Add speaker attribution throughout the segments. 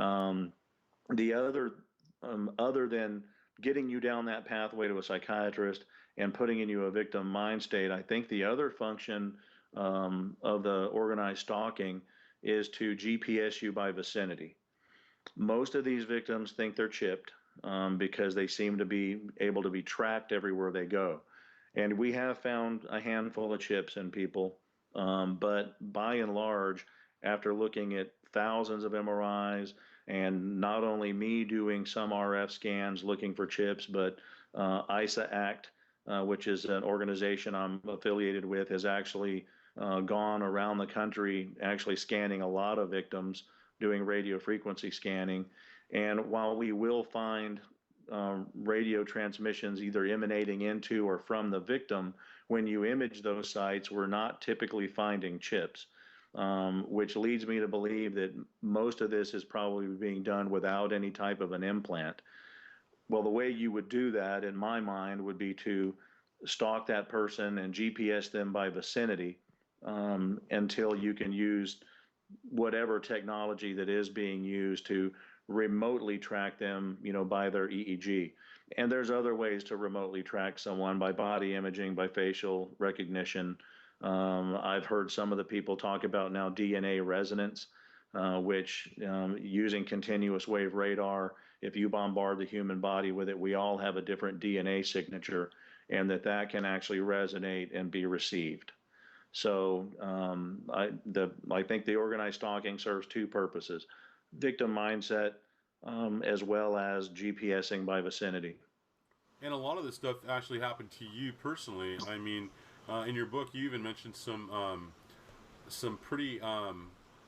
Speaker 1: Um, the other than getting you down that pathway to a psychiatrist and putting in you a victim mind state, I think the other function of the organized stalking is to GPS you by vicinity. Most of these victims think they're chipped because they seem to be able to be tracked everywhere they go. And we have found a handful of chips in people, but by and large, after looking at thousands of MRIs and not only me doing some RF scans looking for chips, but ISA ACT, which is an organization I'm affiliated with, has actually gone around the country actually scanning a lot of victims, doing radio frequency scanning. And while we will find radio transmissions either emanating into or from the victim, when you image those sites, we're not typically finding chips, which leads me to believe that most of this is probably being done without any type of an implant. Well, the way you would do that, in my mind, would be to stalk that person and GPS them by vicinity until you can use whatever technology that is being used to remotely track them, by their EEG. And there's other ways to remotely track someone by body imaging, by facial recognition. I've heard some of the people talk about now DNA resonance, which using continuous wave radar, if you bombard the human body with it, we all have a different DNA signature, and that can actually resonate and be received. So I think the organized stalking serves two purposes: victim mindset, as well as GPSing by vicinity.
Speaker 2: And a lot of this stuff actually happened to you personally. I mean, in your book, you even mentioned some pretty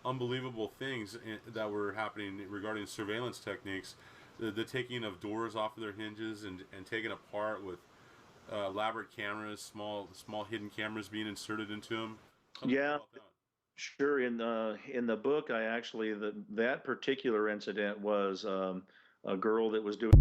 Speaker 2: unbelievable things that were happening regarding surveillance techniques, the taking of doors off of their hinges and taken apart with elaborate cameras, small hidden cameras being inserted into them. Tell me more
Speaker 1: Yeah,
Speaker 2: about that.
Speaker 1: sure. In the book, I actually that particular incident was a girl that was doing